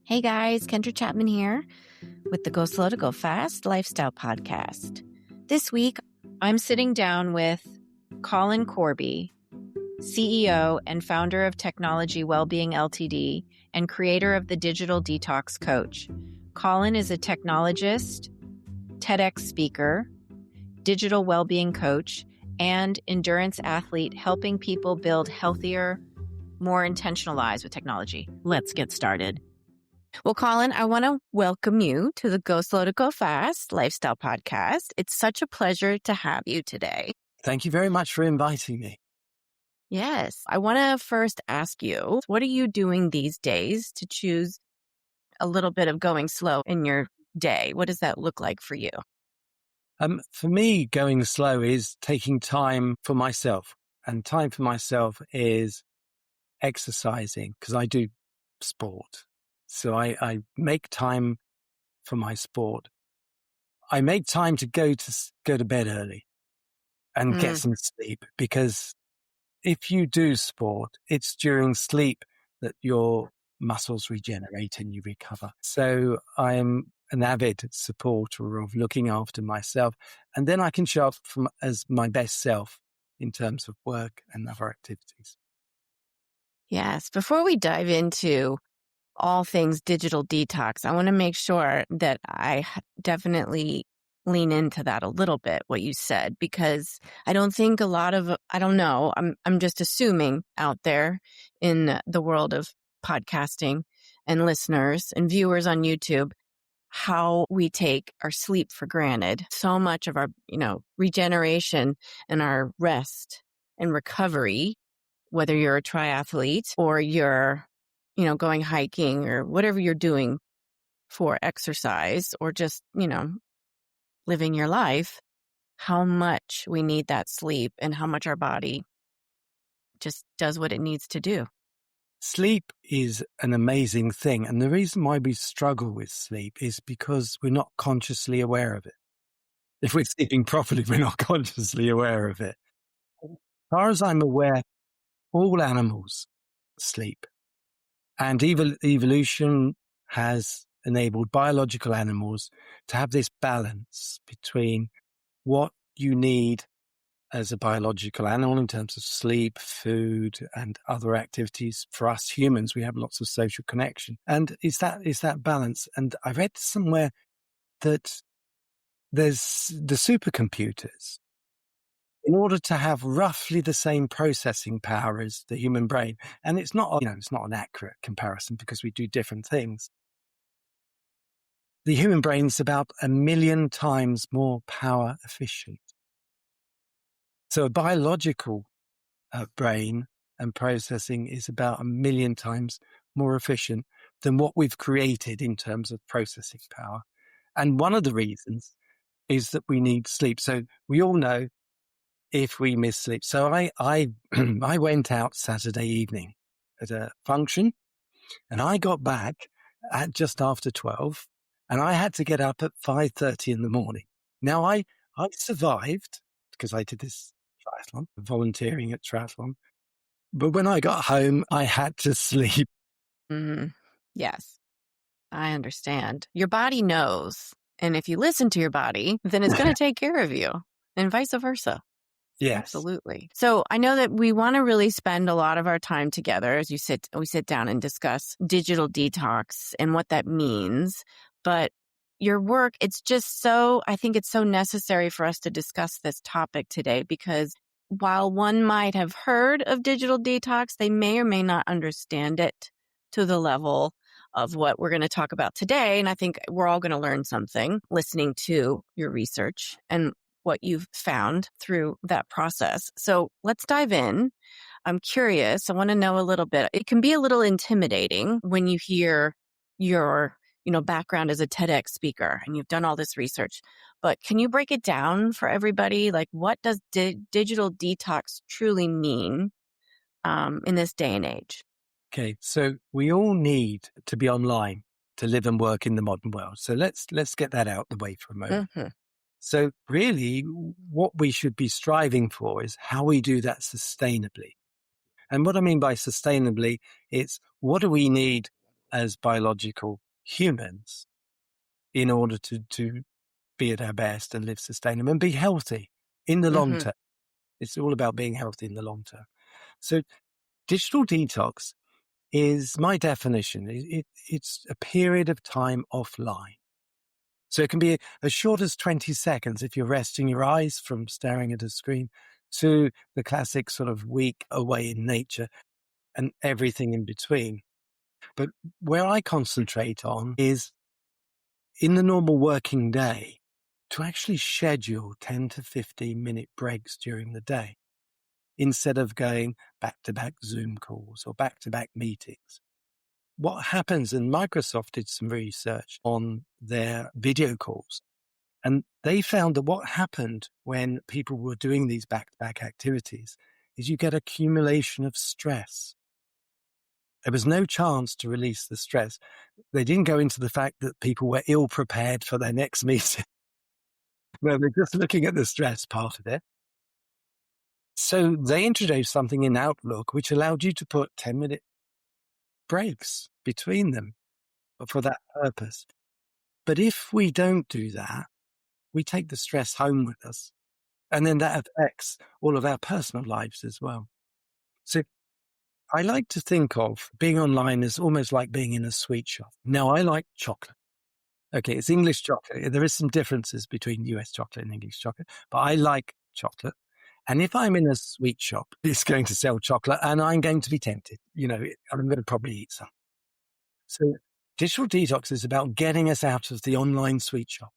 Hey guys, Kendra Chapman here with the Go Slow to Go Fast Lifestyle Podcast. This week, I'm sitting down with Colin Corby, CEO and founder of Technology Wellbeing Ltd. And creator of the Digital Detox Coach. Colin is a technologist, TEDx speaker, digital wellbeing coach, and endurance athlete helping people build healthier, more intentional lives with technology. Let's get started. Well, Colin, I want to welcome you to the Go Slow to Go Fast Lifestyle Podcast. It's such a pleasure to have you today. Thank you very much for inviting me. Yes. I want to first ask you, what are you doing these days to choose a little bit of going slow in your day? What does that look like for you? For me, going slow is taking time for myself. And time for myself is exercising because I do sport. So I make time for my sport. I make time to go to bed early and get some sleep, because if you do sport, it's during sleep that your muscles regenerate and you recover. So I'm an avid supporter of looking after myself, and then I can show up as my best self in terms of work and other activities. Yes. Before we dive into all things digital detox, I want to make sure that I definitely lean into that a little bit, what you said, because I don't think I don't know, I'm just assuming out there in the world of podcasting and listeners and viewers on YouTube, how we take our sleep for granted. So much of our, regeneration and our rest and recovery, whether you're a triathlete or you're, going hiking or whatever you're doing for exercise or just, living your life, how much we need that sleep and how much our body just does what it needs to do. Sleep is an amazing thing. And the reason why we struggle with sleep is because we're not consciously aware of it. If we're sleeping properly, we're not consciously aware of it. As far as I'm aware, all animals sleep. And evolution has enabled biological animals to have this balance between what you need as a biological animal in terms of sleep, food, and other activities. For us humans, we have lots of social connection. And it's that balance. And I read somewhere that there's the supercomputers, in order to have roughly the same processing power as the human brain. And it's not an accurate comparison because we do different things. The human brain's about 1 million times more power efficient. So a biological brain and processing is about 1 million times more efficient than what we've created in terms of processing power. And one of the reasons is that we need sleep. So we all know if we miss sleep. So I went out Saturday evening at a function, and I got back at just after 12, and I had to get up at 5:30 in the morning. Now I survived because I did this triathlon, volunteering at triathlon. But when I got home, I had to sleep. Mm-hmm. Yes, I understand. Your body knows. And if you listen to your body, then it's going to take care of you and vice versa. Yes. Absolutely. So I know that we want to really spend a lot of our time together as we sit down and discuss digital detox and what that means. But your work, I think it's so necessary for us to discuss this topic today, because while one might have heard of digital detox, they may or may not understand it to the level of what we're going to talk about today. And I think we're all going to learn something listening to your research and what you've found through that process. So let's dive in. I'm curious. I want to know a little bit. It can be a little intimidating when you hear your, background as a TEDx speaker and you've done all this research, but can you break it down for everybody? Like, what does digital detox truly mean in this day and age? Okay. So we all need to be online to live and work in the modern world. So let's get that out the way for a moment. Mm-hmm. So really, what we should be striving for is how we do that sustainably. And what I mean by sustainably, it's what do we need as biological humans in order to be at our best and live sustainable and be healthy in the long Mm-hmm. term. It's all about being healthy in the long term. So digital detox is my definition. It's a period of time offline. So it can be as short as 20 seconds if you're resting your eyes from staring at a screen, to the classic sort of week away in nature and everything in between. But where I concentrate on is in the normal working day to actually schedule 10 to 15-minute breaks during the day instead of going back-to-back Zoom calls or back-to-back meetings. What happens, and Microsoft did some research on their video calls, and they found that what happened when people were doing these back-to-back activities is you get accumulation of stress. There was no chance to release the stress. They didn't go into the fact that people were ill prepared for their next meeting. No, they're just looking at the stress part of it. So they introduced something in Outlook which allowed you to put 10-minute breaks between them for that purpose. But if we don't do that, we take the stress home with us. And then that affects all of our personal lives as well. So I like to think of being online as almost like being in a sweet shop. Now, I like chocolate. Okay, it's English chocolate. There is some differences between US chocolate and English chocolate, but I like chocolate. And if I'm in a sweet shop, it's going to sell chocolate and I'm going to be tempted. I'm going to probably eat some. So digital detox is about getting us out of the online sweet shop.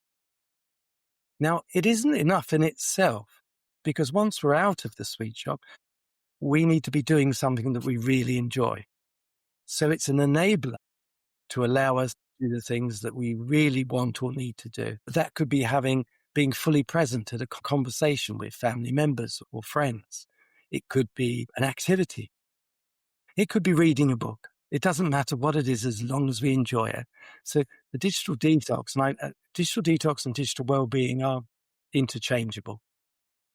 Now, it isn't enough in itself, because once we're out of the sweet shop, we need to be doing something that we really enjoy. So it's an enabler to allow us to do the things that we really want or need to do. That could be being fully present at a conversation with family members or friends. It could be an activity. It could be reading a book. It doesn't matter what it is as long as we enjoy it. So the digital detox and digital well-being are interchangeable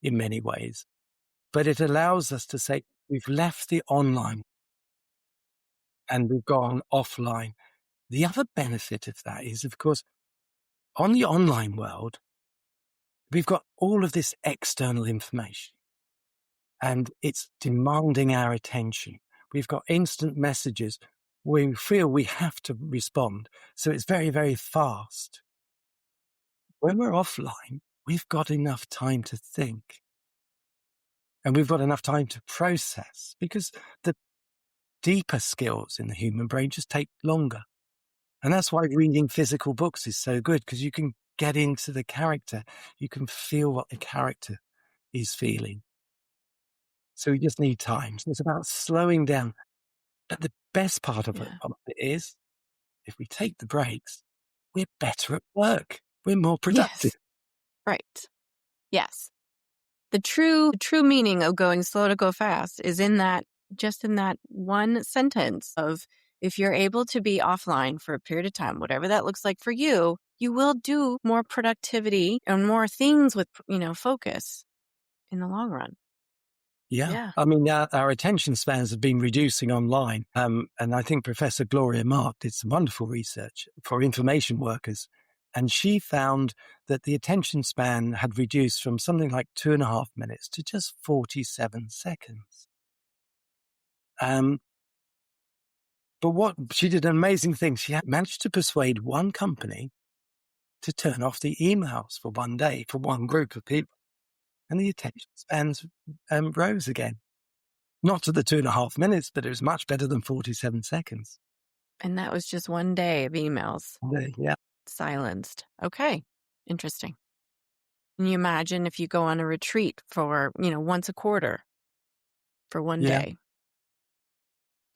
in many ways. But it allows us to say we've left the online and we've gone offline. The other benefit of that is, of course, on the online world, we've got all of this external information and it's demanding our attention. We've got instant messages. We feel we have to respond. So it's very, very fast. When we're offline, we've got enough time to think and we've got enough time to process, because the deeper skills in the human brain just take longer. And that's why reading physical books is so good, because you can get into the character. You can feel what the character is feeling. So we just need time. So it's about slowing down. But the best part of it is, if we take the breaks, we're better at work. We're more productive. Yes. Right. Yes. The true meaning of going slow to go fast is in that one sentence of, if you're able to be offline for a period of time, whatever that looks like for you, you will do more productivity and more things with, focus in the long run. Yeah. I mean, our attention spans have been reducing online. And I think Professor Gloria Mark did some wonderful research for information workers. And she found that the attention span had reduced from something like 2.5 minutes to just 47 seconds. But she did an amazing thing. She had managed to persuade one company to turn off the emails for one day for one group of people. And the attention spans rose again. Not to the 2.5 minutes, but it was much better than 47 seconds. And that was just one day of emails. Yeah. Silenced. Okay. Interesting. Can you imagine if you go on a retreat for, once a quarter for one day?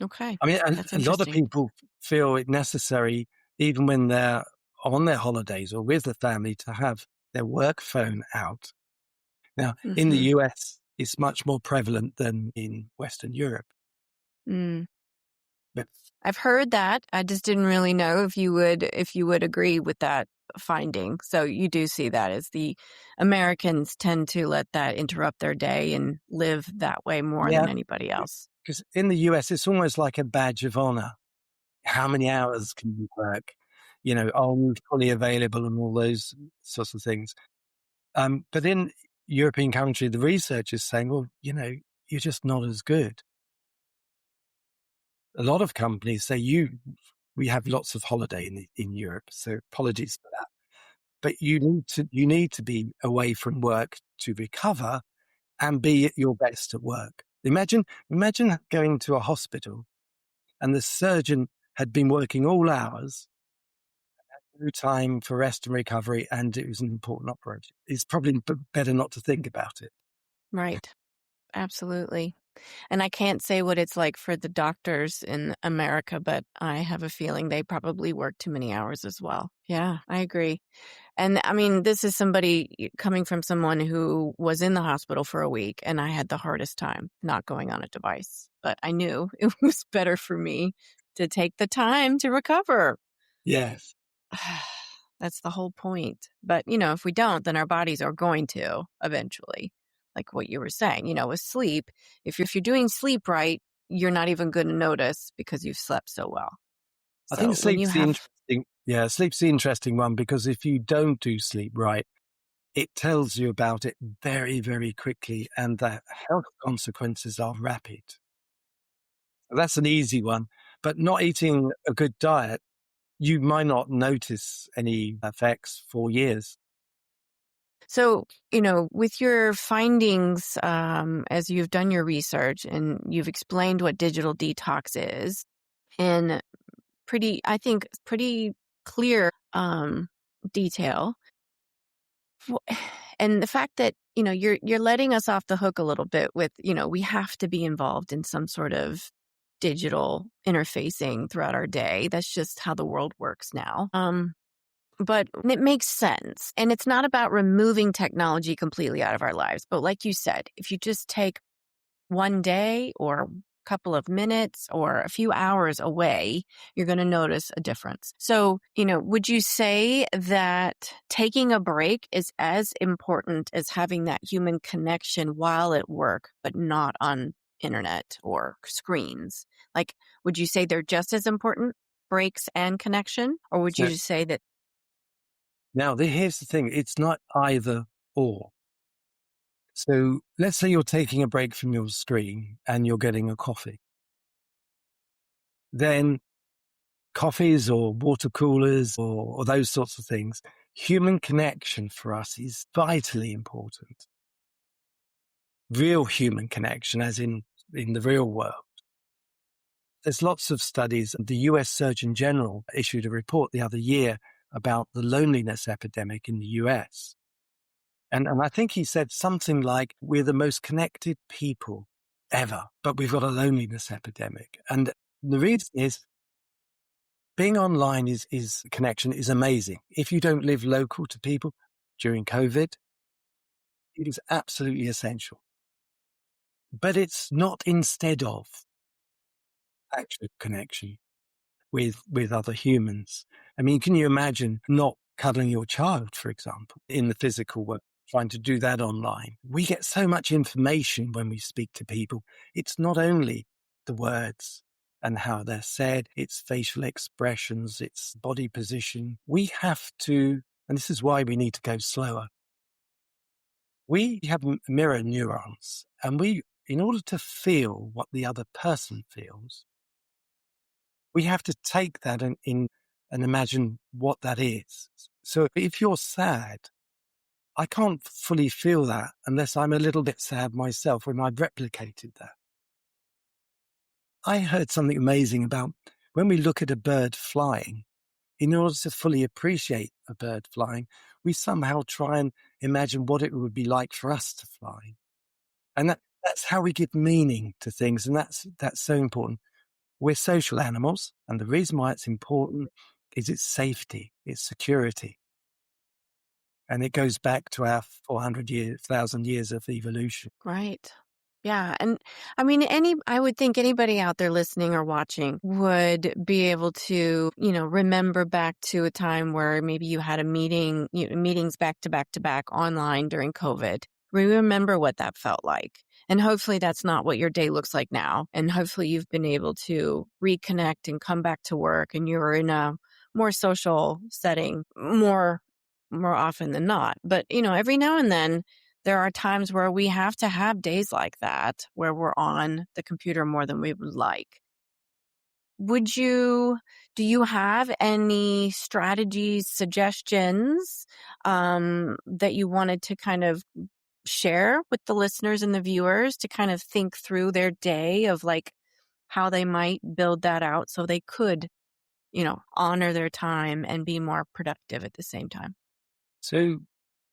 Okay. I mean, That's a lot of people feel it necessary, even when they're on their holidays or with the family, to have their work phone out. Now, in the US, it's much more prevalent than in Western Europe. But I've heard that. I just didn't really know if you would agree with that finding. So you do see that as the Americans tend to let that interrupt their day and live that way more than anybody else. Because in the US, it's almost like a badge of honor How many hours can you work? Are you fully available and all those sorts of things. But in European country, the research is saying, well, you're just not as good. A lot of companies say we have lots of holiday in Europe, so apologies for that. But you need to be away from work to recover and be at your best at work. Imagine going to a hospital and the surgeon had been working all hours, no time for rest and recovery, and it was an important operation. It's probably better not to think about it. Right. Absolutely. And I can't say what it's like for the doctors in America, but I have a feeling they probably work too many hours as well. Yeah, I agree. And I mean, this is somebody coming from someone who was in the hospital for a week, and I had the hardest time not going on a device. But I knew it was better for me to take the time to recover. Yes. That's the whole point. But, if we don't, then our bodies are going to eventually. Like what you were saying, with sleep, if you're doing sleep right, you're not even going to notice because you've slept so well. I think So when you sleep's the have, interesting, yeah, sleep's the interesting one because if you don't do sleep right, it tells you about it very, very quickly, and the health consequences are rapid. That's an easy one, but not eating a good diet, you might not notice any effects for years. so, with your findings, as you've done your research and you've explained what digital detox is in I think, pretty clear detail. And the fact that, you're letting us off the hook a little bit with, we have to be involved in some sort of digital interfacing throughout our day. That's just how the world works now. But it makes sense. And it's not about removing technology completely out of our lives. But like you said, if you just take one day or a couple of minutes or a few hours away, you're going to notice a difference. So, would you say that taking a break is as important as having that human connection while at work, but not on internet or screens? Like, would you say they're just as important, breaks and connection? Or would you So just say that? now here's the thing. It's not either or. So let's say you're taking a break from your screen and you're getting a coffee. Then coffees or water coolers or those sorts of things, human connection for us is vitally important. Real human connection, as in the real world. There's lots of studies. The US Surgeon General issued a report the other year about the loneliness epidemic in the US. And I think he said something like, we're the most connected people ever, but we've got a loneliness epidemic. And the reason is being online is connection is amazing. If you don't live local to people during COVID, it is absolutely essential. But it's not instead of actual connection with other humans. I mean, can you imagine not cuddling your child, for example, in the physical world, trying to do that online? We get so much information when we speak to people. It's not only the words and how they're said, it's facial expressions, it's body position. We have to, and this is why we need to go slower. We have mirror neurons, and in order to feel what the other person feels, we have to take that and imagine what that is. So if you're sad, I can't fully feel that unless I'm a little bit sad myself when I've replicated that. I heard something amazing about when we look at a bird flying, in order to fully appreciate a bird flying, we somehow try and imagine what it would be like for us to fly. And that's how we give meaning to things. And that's so important. We're social animals, and the reason why it's important is its safety, its security. And it goes back to our 1,000 years of evolution. Right. Yeah. And I mean, I would think anybody out there listening or watching would be able to, remember back to a time where maybe you had a meetings back to back to back online during COVID. We remember what that felt like. And hopefully that's not what your day looks like now. And hopefully you've been able to reconnect and come back to work and you're in a more social setting more often than not. But, every now and then there are times where we have to have days like that where we're on the computer more than we would like. Do you have any strategies, suggestions that you wanted to kind of share with the listeners and the viewers to kind of think through their day of like how they might build that out so they could, honor their time and be more productive at the same time? So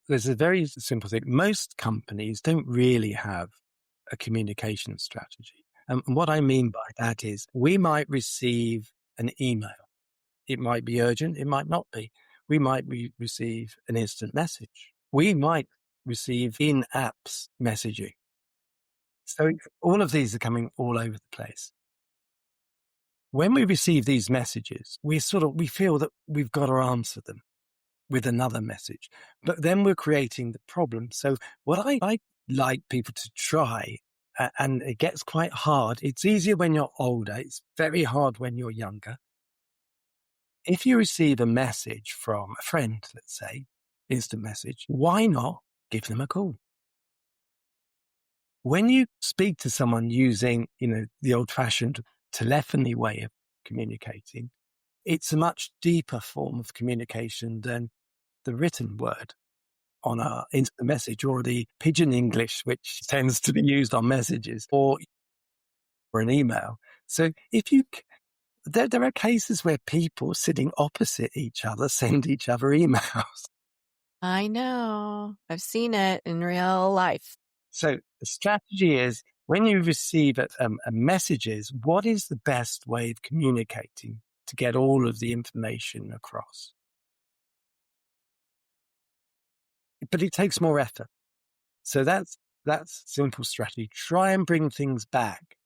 there's a very simple thing. Most companies don't really have a communication strategy. And what I mean by that is we might receive an email. It might be urgent. It might not be. We might receive an instant message. We might receive in-apps messaging. So all of these are coming all over the place. When we receive these messages, we feel that we've got to answer them with another message, but then we're creating the problem. So what I like people to try, and it gets quite hard. It's easier when you're older. It's very hard when you're younger. If you receive a message from a friend, let's say, instant message, why not give them a call? When you speak to someone using, the old-fashioned telephony way of communicating, it's a much deeper form of communication than the written word on our instant message or the pidgin English, which tends to be used on messages or an email. So there are cases where people sitting opposite each other send each other emails. I know. I've seen it in real life. So the strategy is when you receive a messages, what is the best way of communicating to get all of the information across? But it takes more effort. So that's simple strategy. Try and bring things back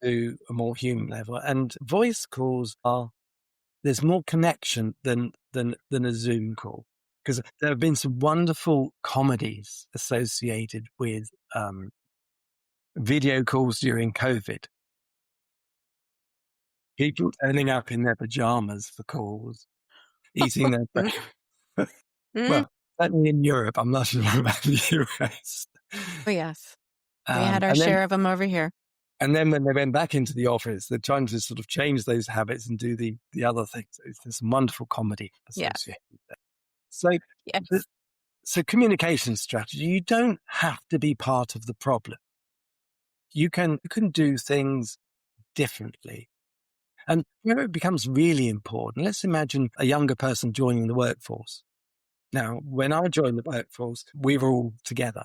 to a more human level. And voice calls there's more connection than a Zoom call. Because there have been some wonderful comedies associated with video calls during COVID. People turning up in their pajamas for calls, eating their breakfast. Mm. Well, certainly in Europe, I'm not sure about the US. Oh, yes. We had our And then share of them over here. And then when they went back into the office, they're trying to sort of change those habits and do the other things. There's some wonderful comedy Yeah. associated with that. So, Yes. so communication strategy, you don't have to be part of the problem. You can do things differently. And where it becomes really important, let's imagine a younger person joining the workforce. Now, when I joined the workforce, we were all together.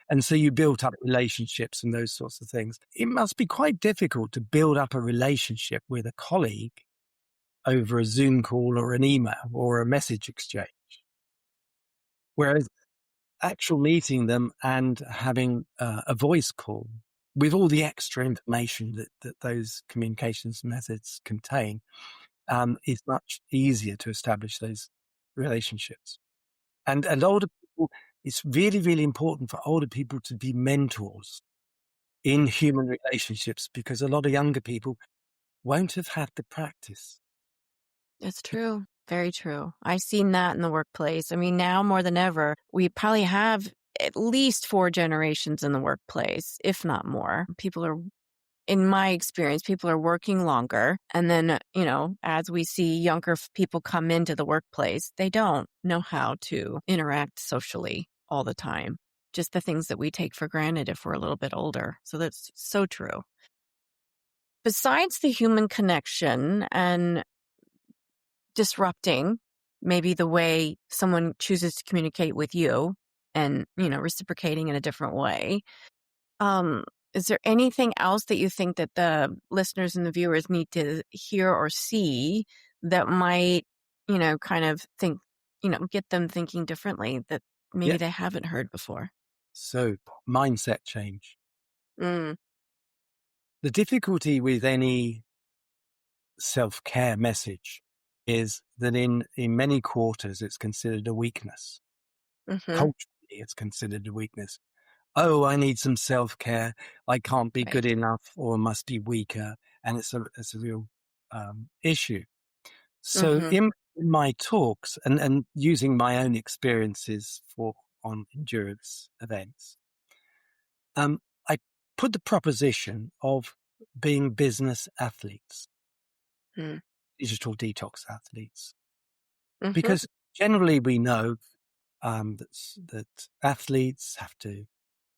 And so you built up relationships and those sorts of things. It must be quite difficult to build up a relationship with a colleague over a Zoom call or an email or a message exchange. Whereas actual meeting them and having a voice call with all the extra information that those communications methods contain is much easier to establish those relationships. And older people, it's really, really important for older people to be mentors in human relationships because a lot of younger people won't have had the practice. It's true. Very true. I've seen that in the workplace. I mean, now more than ever, we probably have at least 4 generations in the workplace, if not more. In my experience, people are working longer. And then, as we see younger people come into the workplace, they don't know how to interact socially all the time. Just the things that we take for granted if we're a little bit older. So that's so true. Besides the human connection and disrupting maybe the way someone chooses to communicate with you and, reciprocating in a different way, is there anything else that you think that the listeners and the viewers need to hear or see that might, kind of think, get them thinking differently that maybe Yeah. they haven't heard before? So mindset change. Mm. The difficulty with any self-care message is that in many quarters, it's considered a weakness. Mm-hmm. Culturally, it's considered a weakness. oh, I need some self-care. I can't be good Right. enough or must be weaker. And it's a real issue. So Mm-hmm. in my talks and using my own experiences on endurance events, I put the proposition of being business athletes, digital detox athletes, Mm-hmm. because generally we know that athletes have to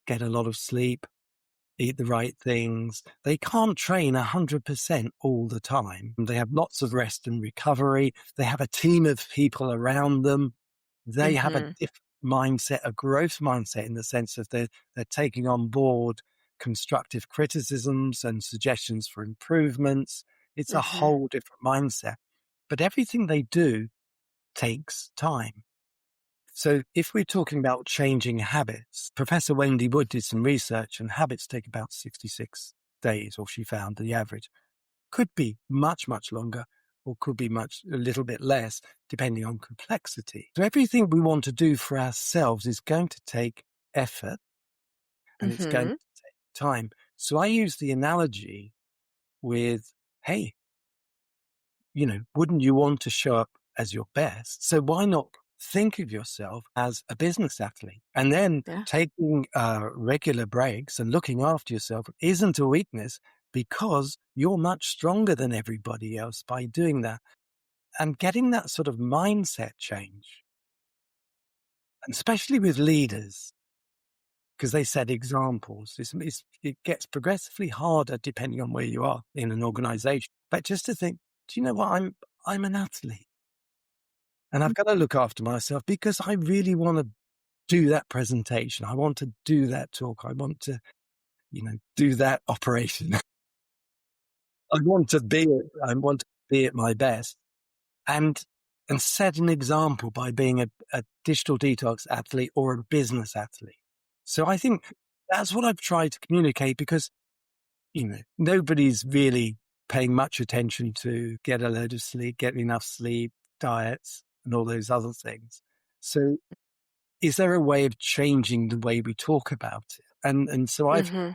get a lot of sleep, eat the right things. They can't train 100% all the time. They have lots of rest and recovery. They have a team of people around them. They have a Mm-hmm. different mindset, a growth mindset, in the sense of they're taking on board constructive criticisms and suggestions for improvements. It's a Mm-hmm. whole different mindset. But everything they do takes time. So if we're talking about changing habits, Professor Wendy Wood did some research and habits take about 66 days, or she found the average. Could be much, much longer, or could be a little bit less, depending on complexity. So everything we want to do for ourselves is going to take effort and it's going Mm-hmm. to take time. So I use the analogy with, hey, wouldn't you want to show up as your best? So why not think of yourself as a business athlete? And then Yeah. taking regular breaks and looking after yourself isn't a weakness, because you're much stronger than everybody else by doing that. And getting that sort of mindset change, and especially with leaders, because they set examples, it gets progressively harder depending on where you are in an organization. But just to think, do you know what? I'm an athlete. And I've got to look after myself because I really want to do that presentation. I want to do that talk. I want to, do that operation. I want to be at my best and, and set an example by being a digital detox athlete or a business athlete. So I think that's what I've tried to communicate, because, nobody's really paying much attention to get a load of sleep, get enough sleep, diets, and all those other things. So is there a way of changing the way we talk about it? And so Mm-hmm.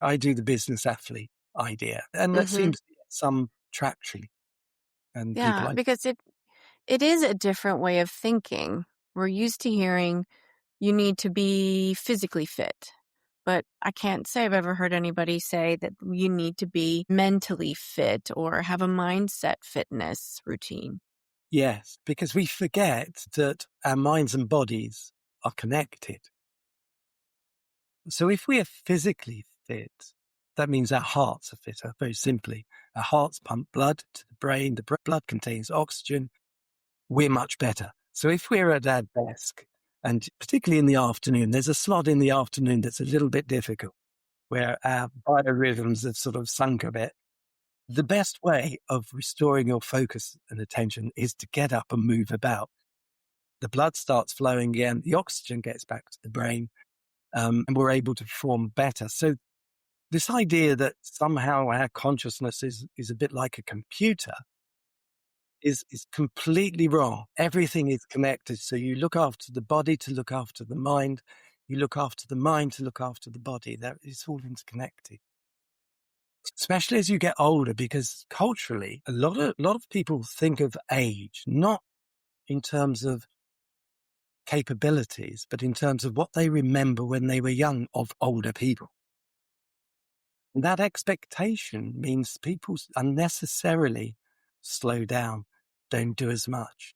I do the business athlete idea, and that Mm-hmm. seems to get some traction, and people Yeah, like, because it is a different way of thinking. We're used to hearing you need to be physically fit. But I can't say I've ever heard anybody say that you need to be mentally fit or have a mindset fitness routine. yes, because we forget that our minds and bodies are connected. So if we are physically fit, that means our hearts are fitter, very simply. Our hearts pump blood to the brain. The blood contains oxygen. We're much better. So if we're at our desk, and particularly in the afternoon, there's a slot in the afternoon that's a little bit difficult, where our biorhythms have sort of sunk a bit. The best way of restoring your focus and attention is to get up and move about. The blood starts flowing again, the oxygen gets back to the brain, and we're able to perform better. So this idea that somehow our consciousness is a bit like a computer is completely wrong. Everything is connected. So you look after the body to look after the mind. You look after the mind to look after the body. That is all interconnected. Especially as you get older, because culturally, a lot of people think of age not in terms of capabilities, but in terms of what they remember when they were young of older people. And that expectation means people unnecessarily slow down, don't do as much,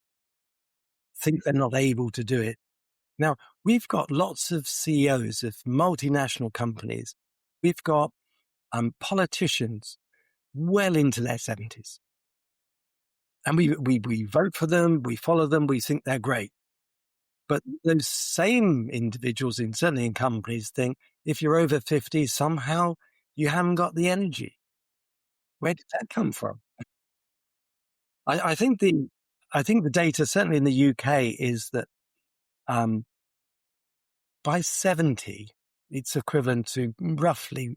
think they're not able to do it. Now, we've got lots of CEOs of multinational companies. We've got politicians well into their 70s. And we vote for them, we follow them, we think they're great. But those same individuals, certainly in companies, think if you're over 50, somehow you haven't got the energy. Where did that come from? I think the data, certainly in the UK, is that by 70, it's equivalent to roughly,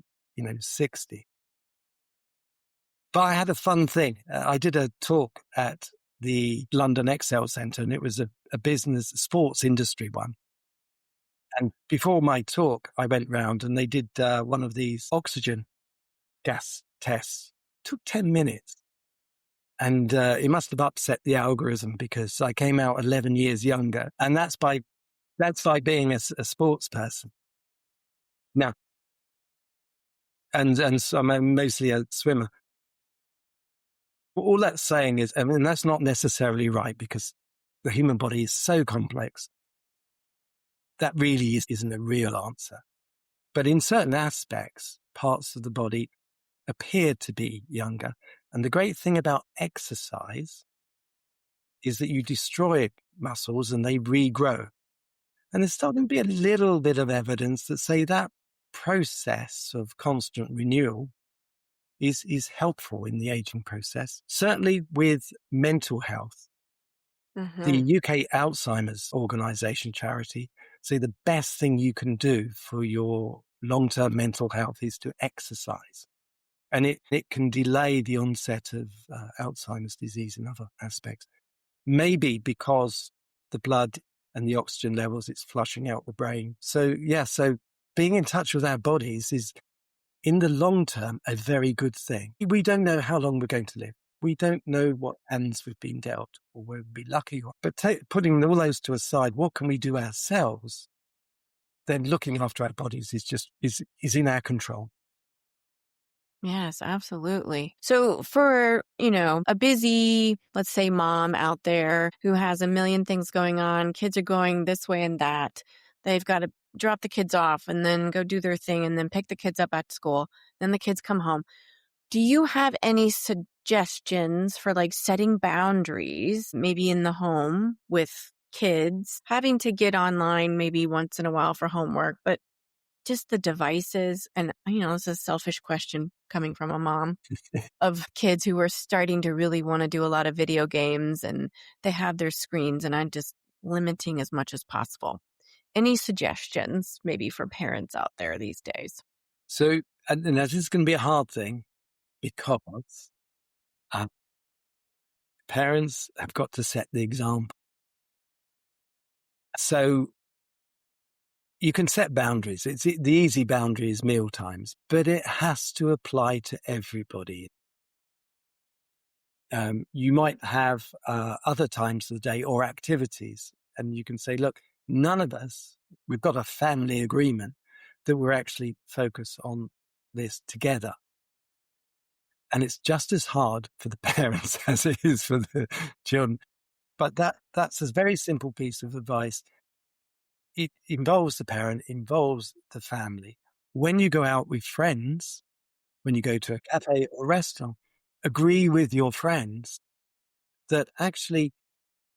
60. But I had a fun thing. I did a talk at the London Excel Centre, and it was a business sports industry one. And before my talk, I went round and they did one of these oxygen gas tests. Took 10 minutes. And it must have upset the algorithm because I came out 11 years younger. And that's by being a sports person. Now, and so I'm mostly a swimmer. All that's saying is, I mean, that's not necessarily right because the human body is so complex. That really isn't a real answer. But in certain aspects, parts of the body appear to be younger. And the great thing about exercise is that you destroy muscles and they regrow. And there's starting to be a little bit of evidence that say that process of constant renewal is helpful in the aging process. Certainly with mental health. The UK Alzheimer's Organisation charity say the best thing you can do for your long-term mental health is to exercise. And it can delay the onset of Alzheimer's disease in other aspects. Maybe because the blood and the oxygen levels, it's flushing out the brain. So being in touch with our bodies is, in the long term, a very good thing. We don't know how long we're going to live. We don't know what hands we've been dealt, or we'll be lucky. But putting all those to aside, what can we do ourselves? Then looking after our bodies is in our control. Yes, absolutely. So for, a busy, let's say mom out there who has a million things going on, kids are going this way and that, they've got to drop the kids off and then go do their thing and then pick the kids up at school. Then the kids come home. Do you have any suggestions for like setting boundaries, maybe in the home with kids, having to get online maybe once in a while for homework, but just the devices? And, it's a selfish question coming from a mom of kids who are starting to really want to do a lot of video games and they have their screens, and I'm just limiting as much as possible. Any suggestions maybe for parents out there these days? So, and this is going to be a hard thing because parents have got to set the example. So you can set boundaries. The easy boundary is meal times, but it has to apply to everybody. You might have other times of the day or activities, and you can say, look, none of us, we've got a family agreement that we're actually focused on this together. And it's just as hard for the parents as it is for the children. But that's a very simple piece of advice. It involves the parent, involves the family. When you go out with friends, when you go to a cafe or restaurant, agree with your friends that actually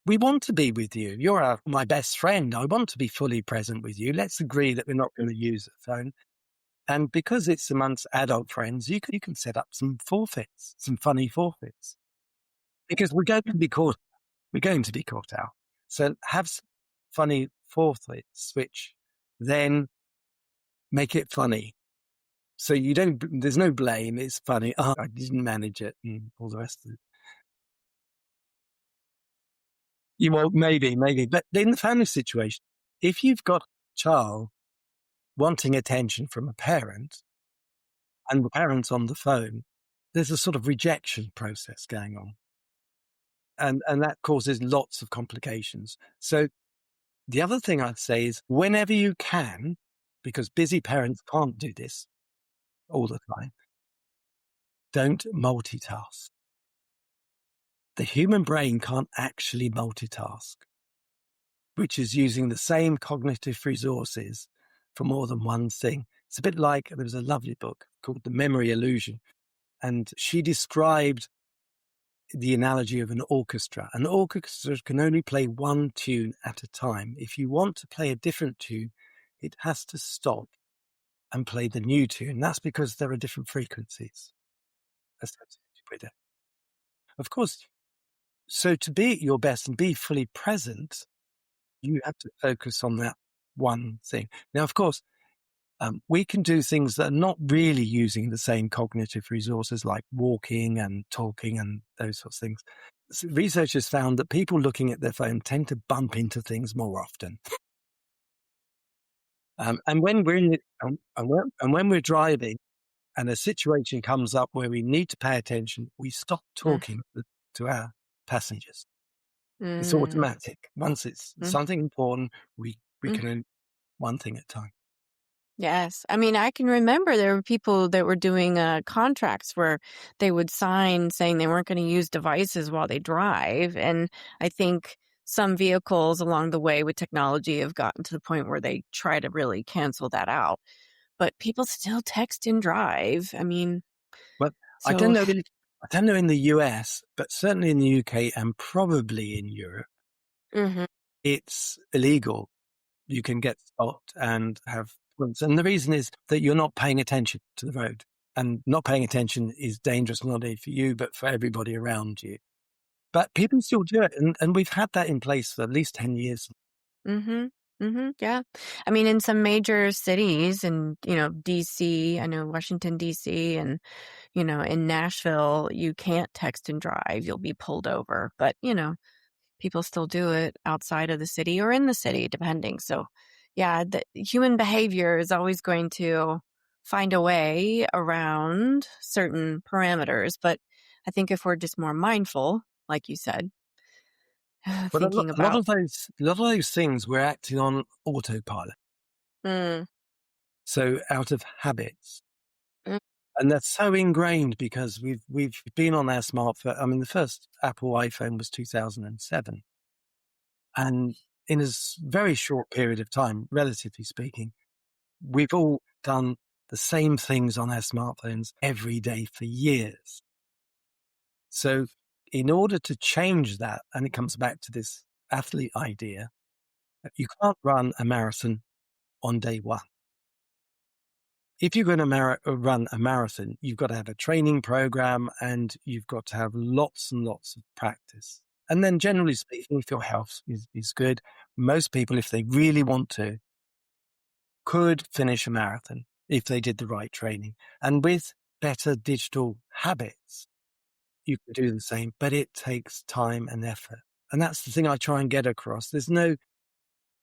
we want to be with you. You're my best friend. I want to be fully present with you. Let's agree that we're not going to use the phone. And because it's amongst adult friends, you can set up some forfeits, some funny forfeits, because we're going to be caught. We're going to be caught out. So have some funny forfeits, which then make it funny. So there's no blame. It's funny. Oh, I didn't manage it and all the rest of it. Maybe. But in the family situation, if you've got a child wanting attention from a parent and the parent's on the phone, there's a sort of rejection process going on. And that causes lots of complications. So the other thing I'd say is whenever you can, because busy parents can't do this all the time, don't multitask. The human brain can't actually multitask, which is using the same cognitive resources for more than one thing. It's a bit like, there was a lovely book called The Memory Illusion, and she described the analogy of an orchestra. An orchestra can only play one tune at a time. If you want to play a different tune, it has to stop and play the new tune. That's because there are different frequencies associated with it. Of course, so to be at your best and be fully present, you have to focus on that one thing. Now, of course, we can do things that are not really using the same cognitive resources like walking and talking and those sorts of things. So researchers found that people looking at their phone tend to bump into things more often. And when we're in and when we're driving and a situation comes up where we need to pay attention, we stop Mm, talking to our passengers. It's mm, automatic. Once it's mm, something important, we mm. can own one thing at a time. Yes. I mean, I can remember there were people that were doing contracts where they would sign saying they weren't going to use devices while they drive. And I think some vehicles along the way with technology have gotten to the point where they try to really cancel that out. But people still text and drive. I mean, But I don't so, know I don't know in the US, but certainly in the UK and probably in Europe, mhm. it's illegal. You can get stopped and have points. And the reason is that you're not paying attention to the road. And not paying attention is dangerous not only for you, but for everybody around you. But people still do it. And we've had that in place for at least 10 years. Mhm. Mhm. Yeah. I mean, in some major cities and, DC, I know Washington, DC, and, in Nashville, you can't text and drive. You'll be pulled over. But, people still do it outside of the city or in the city, depending. So, yeah, the human behavior is always going to find a way around certain parameters. But I think if we're just more mindful, like you said, But thinking a lot about, of those things we're acting on autopilot. mm, So out of habits. mm, And that's so ingrained because we've been on our smartphone. I mean, the first Apple iPhone was 2007. And in a very short period of time, relatively speaking, we've all done the same things on our smartphones every day for years. So in order to change that, and it comes back to this athlete idea, that you can't run a marathon on day one. If you're going to run a marathon, you've got to have a training program and you've got to have lots and lots of practice. And then generally speaking, if your health is good, most people, if they really want to, could finish a marathon if they did the right training. And with better digital habits, you can do the same, but it takes time and effort. And that's the thing I try and get across.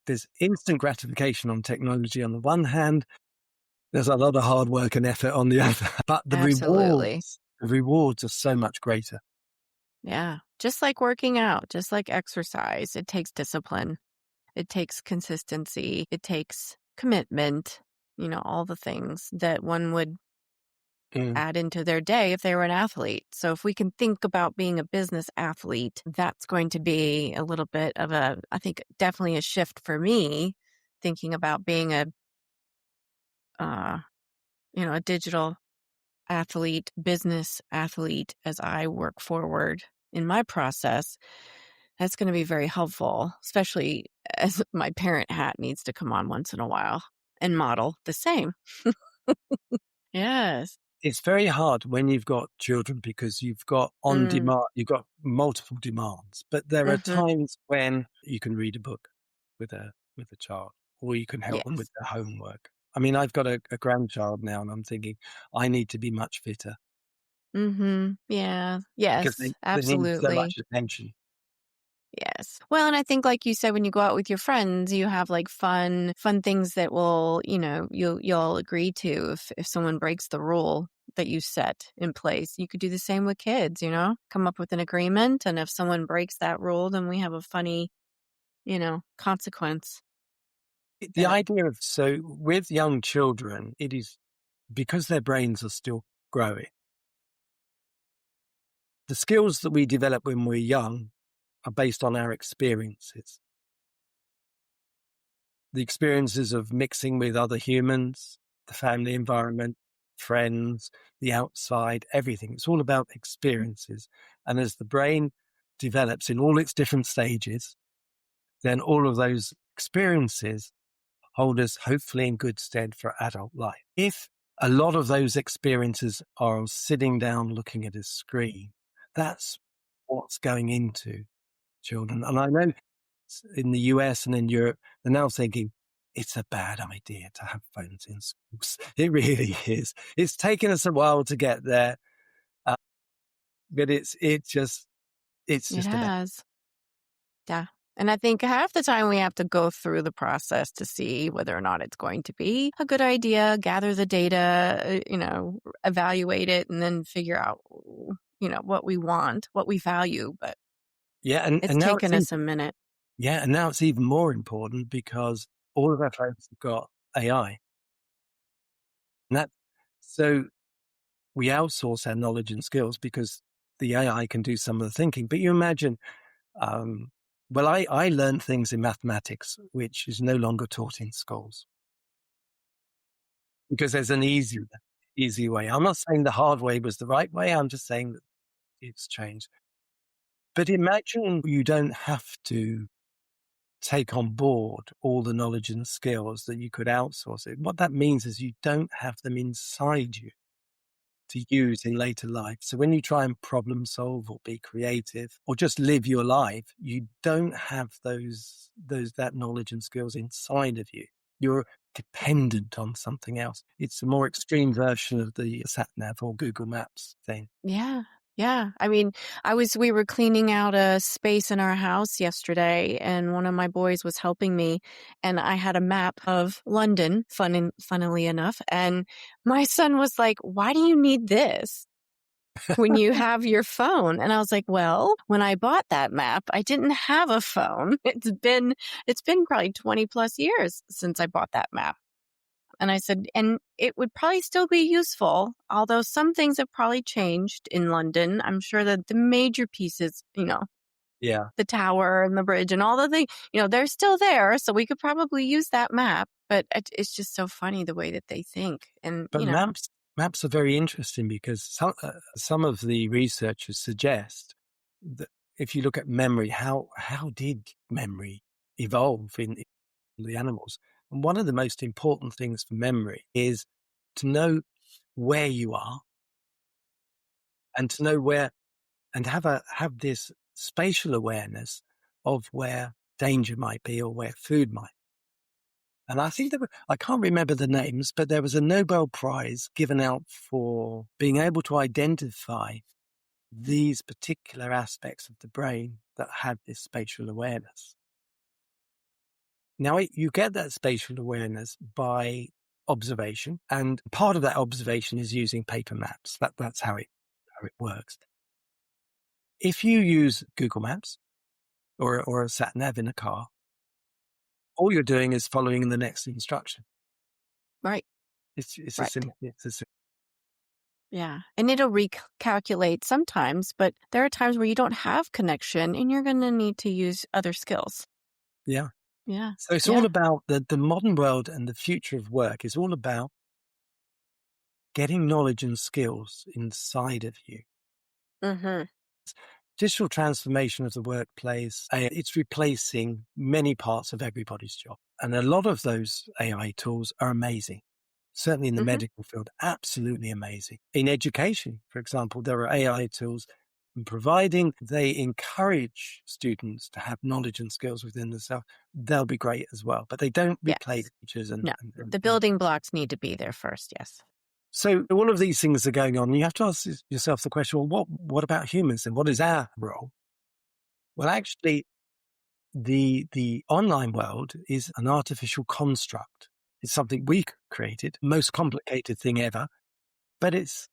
There's instant gratification on technology on the one hand. There's a lot of hard work and effort on the other, but absolutely. the rewards are so much greater. Yeah. Just like working out, just like exercise, it takes discipline. It takes consistency. It takes commitment, all the things that one would Mm. add into their day if they were an athlete. So if we can think about being a business athlete, that's going to be a little bit of I think definitely a shift for me thinking about being uh, a digital athlete, business athlete as I work forward in my process. That's going to be very helpful, especially as my parent hat needs to come on once in a while and model the same. Yes. It's very hard when you've got children because you've got Mm, you've got multiple demands, but there are hmm. times when you can read a book with a child or you can help them with Yes. their homework. I mean, I've got a grandchild now and I'm thinking I need to be much fitter Mm-hmm. Yeah. because Yes. they need so much Absolutely. attention. Yes. Well, and I think like you said, when you go out with your friends, you have like fun things that will, you'll agree to if someone breaks the rule that you set in place. You could do the same with kids, come up with an agreement. And if someone breaks that rule, then we have a funny, consequence The that, idea of so with young children, it is because their brains are still growing. The skills that we develop when we're young are based on our experiences. The experiences of mixing with other humans, the family environment, friends, the outside, everything. It's all about experiences. And as the brain develops in all its different stages, then all of those experiences hold us hopefully in good stead for adult life. If a lot of those experiences are sitting down looking at a screen, that's what's going into children. And I know in the US and in Europe, they're now thinking it's a bad idea to have phones in schools. It really is. It's taken us a while to get there, uh, but it's it just a bad. has. Yeah. And I think half the time we have to go through the process to see whether or not it's going to be a good idea, gather the data, evaluate it, and then figure out, what we want, what we value. But Yeah, it's and now taken us a minute. and now it's even more important because all of our phones have got AI. And so we outsource our knowledge and skills because the AI can do some of the thinking. But you imagine, I learned things in mathematics, which is no longer taught in schools because there's an easy way. I'm not saying the hard way was the right way. I'm just saying that it's changed. But imagine you don't have to take on board all the knowledge and skills that you could outsource it. What that means is you don't have them inside you to use in later life. So when you try and problem solve or be creative or just live your life, you don't have that knowledge and skills inside of you. You're dependent on something else. It's a more extreme version of the sat nav or Google Maps thing. Yeah. Yeah. I mean, we were cleaning out a space in our house yesterday, and one of my boys was helping me, and I had a map of London, funnily enough. And my son was like, "Why do you need this when you have your phone?" And I was like, "Well, when I bought that map, I didn't have a phone. It's been probably 20 plus years since I bought that map." And I said, and it would probably still be useful, although some things have probably changed in London. I'm sure that the major pieces, Yeah. the tower and the bridge and all the things, they're still there. So we could probably use that map. But it's just so funny the way that they think. And, But maps are very interesting because some of the researchers suggest that if you look at memory, how did memory evolve in the animals? And one of the most important things for memory is to know where you are and to know where and have this spatial awareness of where danger might be or where food might. And I think I can't remember the names, but there was a Nobel Prize given out for being able to identify these particular aspects of the brain that had this spatial awareness. Now, you get that spatial awareness by observation, and part of that observation is using paper maps. That's how it works. If you use Google Maps or a sat nav in a car, all you're doing is following the next instruction. right. It's a Right. simple. Yeah. And it'll recalculate sometimes, but there are times where you don't have connection and you're going to need to use other skills. Yeah. Yeah. So it's all about the modern world, and the future of work is all about getting knowledge and skills inside of you. Mm-hmm. Digital transformation of the workplace, it's replacing many parts of everybody's job. And a lot of those AI tools are amazing. Certainly in the medical field, absolutely amazing. In education, for example, there are AI tools, and providing they encourage students to have knowledge and skills within themselves, they'll be great as well. But they don't replace teachers. No, the building blocks need to be there first. Yes. So all of these things are going on. You have to ask yourself the question, well, what about humans and what is our role? Well, actually, the online world is an artificial construct. It's something we created, most complicated thing ever, but it's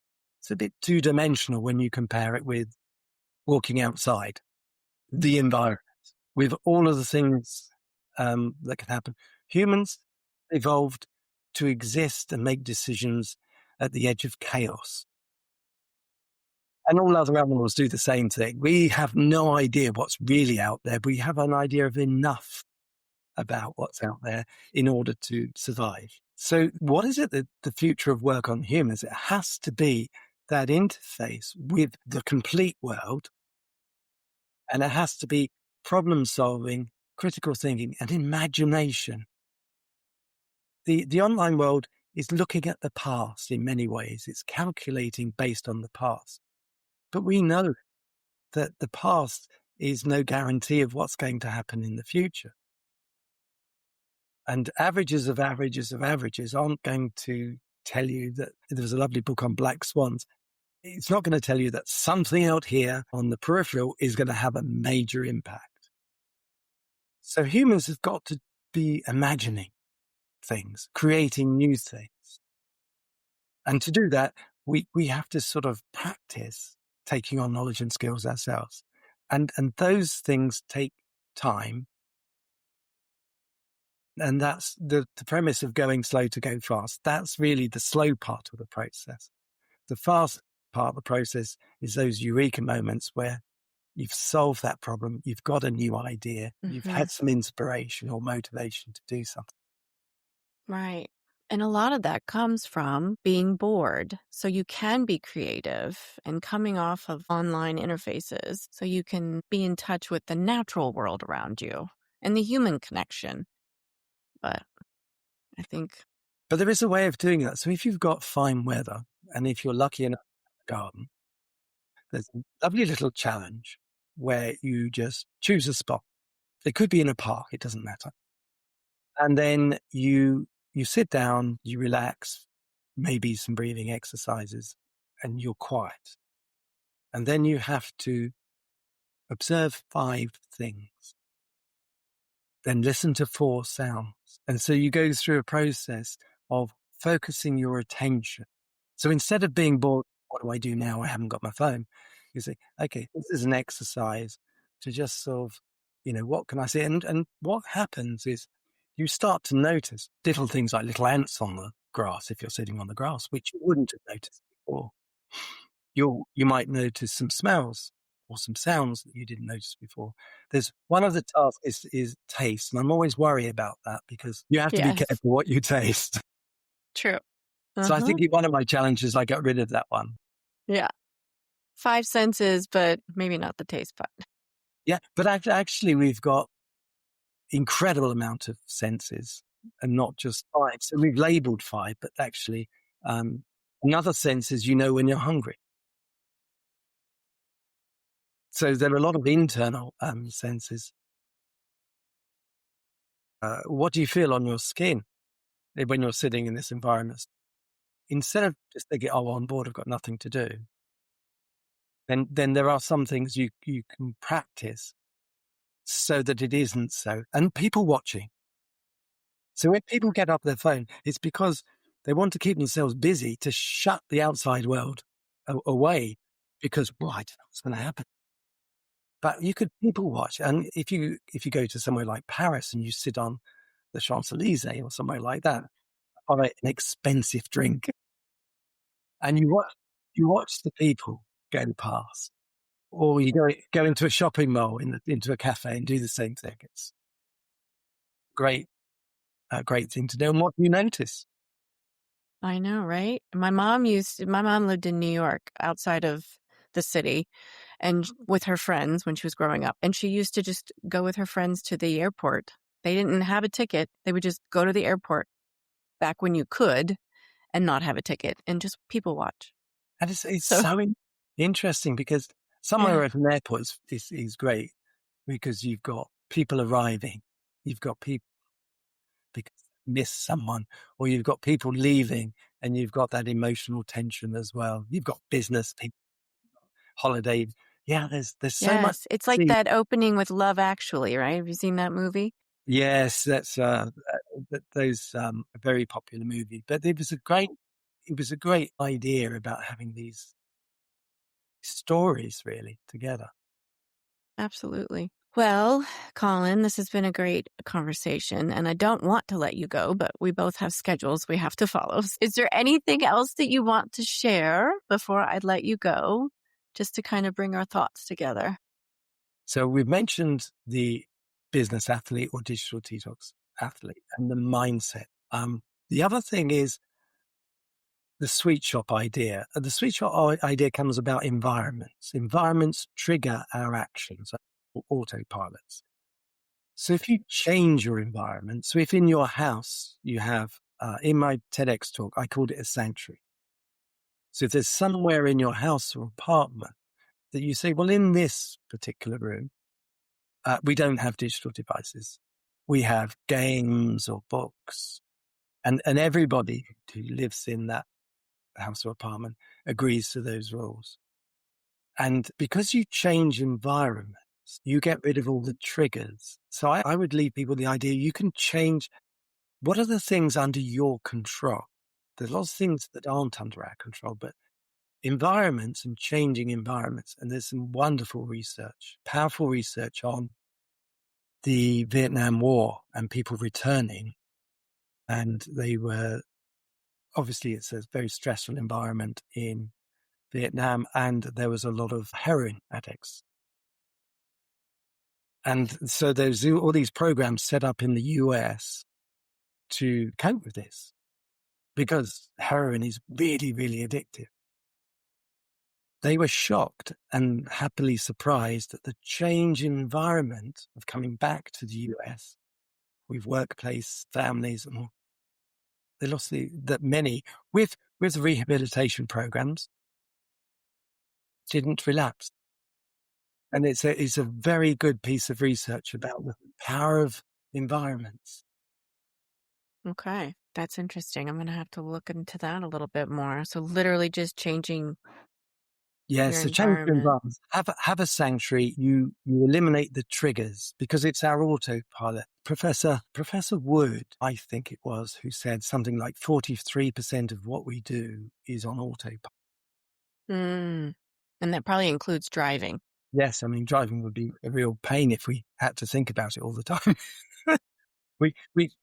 a bit two-dimensional when you compare it with walking outside, the environment, with all of the things that can happen. Humans evolved to exist and make decisions at the edge of chaos. And all other animals do the same thing. We have no idea what's really out there. We have an idea of enough about what's out there in order to survive. So what is it that the future of work on humans? It has to be that interface with the complete world. And it has to be problem solving, critical thinking, and imagination. The online world is looking at the past in many ways. It's calculating based on the past. But we know that the past is no guarantee of what's going to happen in the future. And averages of averages of averages aren't going to tell you that. There was a lovely book on black swans. It's not going to tell you that something out here on the peripheral is going to have a major impact. So humans have got to be imagining things, creating new things. And to do that, we have to sort of practice taking on knowledge and skills ourselves. And those things take time. And that's the premise of going slow to go fast. That's really the slow part of the process. The fast part of the process is those eureka moments where you've solved that problem, you've got a new idea, you've had some inspiration or motivation to do something. Right. And a lot of that comes from being bored. So you can be creative and coming off of online interfaces so you can be in touch with the natural world around you and the human connection. But I think, But there is a way of doing that. So if you've got fine weather and if you're lucky enough in the garden, there's a lovely little challenge where you just choose a spot. It could be in a park, it doesn't matter. And then you sit down, you relax, maybe some breathing exercises, and you're quiet. And then you have to observe 5 things, then listen to 4 sounds. And so you go through a process of focusing your attention. So instead of being bored, what do I do now? I haven't got my phone. You say, okay, this is an exercise to just sort of, what can I see? And what happens is you start to notice little things like little ants on the grass if you're sitting on the grass, which you wouldn't have noticed before. You might notice some smells or some sounds that you didn't notice before. There's one of the tasks is taste, and I'm always worried about that because you have to be yes, careful what you taste. true. So I think one of my challenges, I got rid of that one. Yeah. 5 senses, but maybe not the taste bud. Yeah, but actually we've got incredible amount of senses and not just 5. So we've labeled 5, but actually another sense is when you're hungry. So there are a lot of internal senses. What do you feel on your skin when you're sitting in this environment? Instead of just thinking, oh, on board, I've got nothing to do, then there are some things you can practice so that it isn't so. And people watching. So when people get up their phone, it's because they want to keep themselves busy to shut the outside world away because, I don't know what's going to happen. But you could people watch. And if you go to somewhere like Paris and you sit on the Champs-Élysées or somewhere like that, on an expensive drink, and you watch the people go past, or you go into a shopping mall, into a cafe and do the same thing. It's great, great thing to do. And what do you notice? I know, right? My mom lived in New York outside of the city and with her friends when she was growing up. And she used to just go with her friends to the airport. They didn't have a ticket. They would just go to the airport back when you could and not have a ticket and just people watch. And it's so interesting because somewhere at an airport is great because you've got people arriving, you've got people because they miss someone, or you've got people leaving and you've got that emotional tension as well. You've got business people, holiday. Yeah, there's so much. Yes, it's like that opening with Love Actually, right? Have you seen that movie? Yes, that's those a very popular movie. But it was a great idea about having these stories really together. Absolutely. Well, Colin, this has been a great conversation, and I don't want to let you go, but we both have schedules we have to follow. Is there anything else that you want to share before I let you go, just to kind of bring our thoughts together? So we've mentioned the business athlete or digital detox athlete and the mindset. The other thing is the sweet shop idea. The sweet shop idea comes about environments. Environments trigger our actions, autopilots. So if you change your environment, so if in your house you have, in my TEDx talk, I called it a sanctuary. So if there's somewhere in your house or apartment that you say, well, in this particular room, we don't have digital devices. We have games or books. And everybody who lives in that house or apartment agrees to those rules. And because you change environment, You get rid of all the triggers. So I would leave people the idea you can change. What are the things under your control? There's lots of things that aren't under our control, but environments and changing environments. And there's some wonderful research, powerful research on the Vietnam War and people returning. And they were, obviously, it's a very stressful environment in Vietnam, and there was a lot of heroin addicts. And so there's all these programs set up in the US to cope with this because heroin is really, really addictive. They were shocked and happily surprised at the change in environment of coming back to the US with workplace, families, and all. They lost that many with rehabilitation programs didn't relapse. And it's a very good piece of research about the power of environments. Okay. That's interesting. I'm going to have to look into that a little bit more. So literally just changing Yes, your so change your environment. environment. Have a sanctuary. You eliminate the triggers because it's our autopilot. Professor Wood, I think it was, who said something like 43% of what we do is on autopilot. Mm. And that probably includes driving. Yes, I mean driving would be a real pain if we had to think about it all the time. we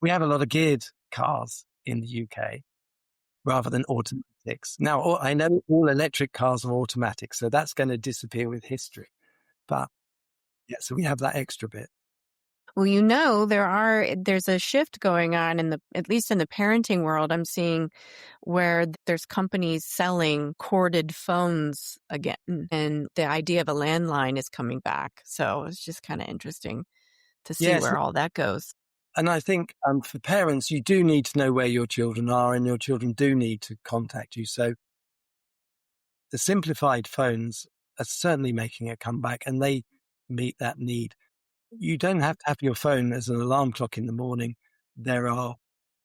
have a lot of geared cars in the UK rather than automatics. Now, I know all electric cars are automatic, so that's going to disappear with history. But yeah, so we have that extra bit. Well, there's a shift going on at least in the parenting world. I'm seeing where there's companies selling corded phones again, and the idea of a landline is coming back. So it's just kind of interesting to see Yes, where all that goes. and I think for parents, you do need to know where your children are, and your children do need to contact you. So the simplified phones are certainly making a comeback, and they meet that need. You don't have to have your phone as an alarm clock in the morning. There are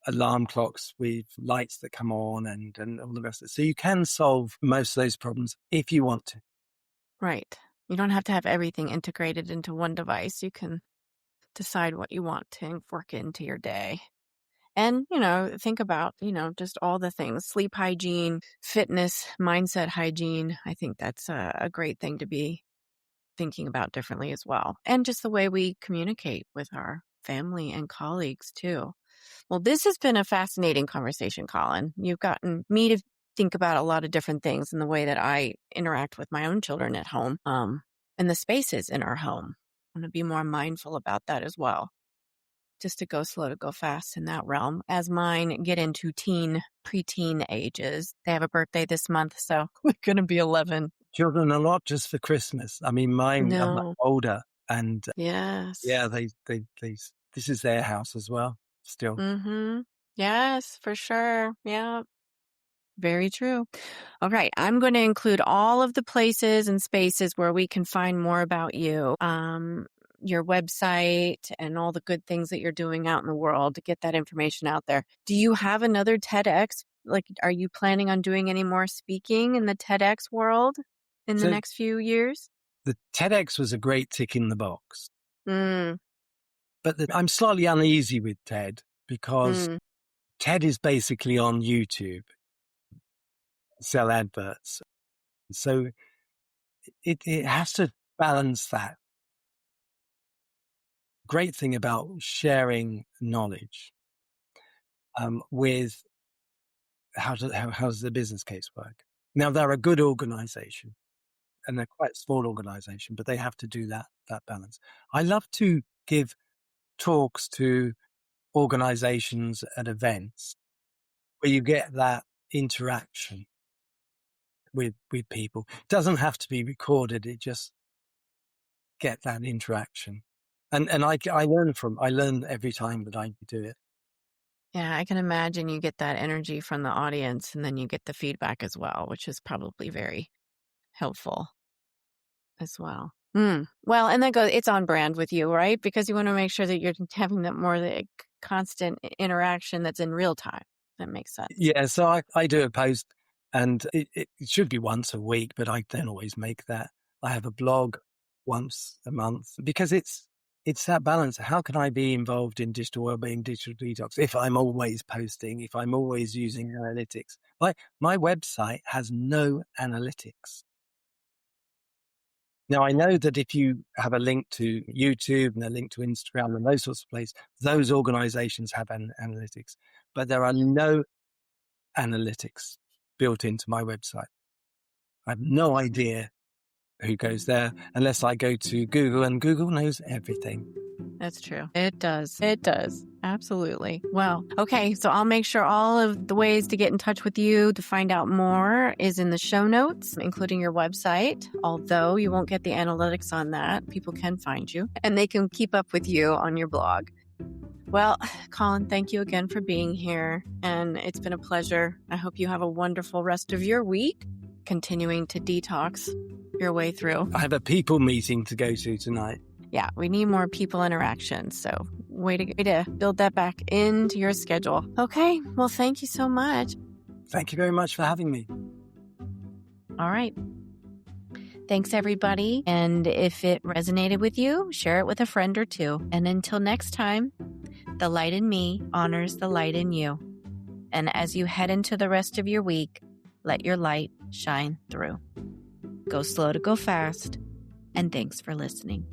alarm clocks with lights that come on and all the rest of it. So you can solve most of those problems if you want to. Right. You don't have to have everything integrated into one device. You can decide what you want to work into your day. And, think about, just all the things, sleep hygiene, fitness, mindset hygiene. I think that's a great thing to be thinking about differently as well. And just the way we communicate with our family and colleagues too. Well, this has been a fascinating conversation, Colin. You've gotten me to think about a lot of different things in the way that I interact with my own children at home, and the spaces in our home. I'm going to be more mindful about that as well. Just to go slow to go fast in that realm. As mine get into preteen ages, they have a birthday this month, so they're going to be 11. Children are not just for Christmas. I mean, mine are much No. older, and Yes. yeah, they this is their house as well. Still, Mm-hmm. Yes, for sure. Yeah. Very true. All right. I'm going to include all of the places and spaces where we can find more about you, your website, and all the good things that you're doing out in the world to get that information out there. Do you have another TEDx? Like, are you planning on doing any more speaking in the TEDx world in the so next few years? the TEDx was a great tick in the box, Mm, but I'm slightly uneasy with TED because mm, TED is basically on YouTube, sell adverts. So it has to balance that. Great thing about sharing knowledge with how does the business case work? Now, they're a good organization and they're quite a small organization, but they have to do that balance. I love to give talks to organizations at events where you get that interaction with people. It doesn't have to be recorded. It just get that interaction. And I learn every time that I do it. yeah, I can imagine you get that energy from the audience and then you get the feedback as well, which is probably very helpful as well. Well, and it's on brand with you, right? Because you want to make sure that you're having that more like constant interaction that's in real time. That makes sense. Yeah, so I do a post and it should be once a week, but I don't always make that. I have a blog once a month, because it's that balance. How can I be involved in digital wellbeing, digital detox, if I'm always posting, if I'm always using analytics? My website has no analytics. Now, I know that if you have a link to YouTube and a link to Instagram and those sorts of places, those organizations have analytics, but there are no analytics built into my website. I have no idea who goes there unless I go to Google, and Google knows everything. That's true. It does. It does. Absolutely. Well, okay. So I'll make sure all of the ways to get in touch with you to find out more is in the show notes, including your website. Although you won't get the analytics on that, people can find you and they can keep up with you on your blog. Well, Colin, thank you again for being here. And it's been a pleasure. I hope you have a wonderful rest of your week, continuing to detox your way through. I have a people meeting to go to tonight. Yeah, we need more people interaction. So way to build that back into your schedule. Okay, well, thank you so much. Thank you very much for having me. All right. Thanks, everybody. And if it resonated with you, share it with a friend or two. And until next time, the light in me honors the light in you. And as you head into the rest of your week, let your light shine through. Go slow to go fast. And thanks for listening.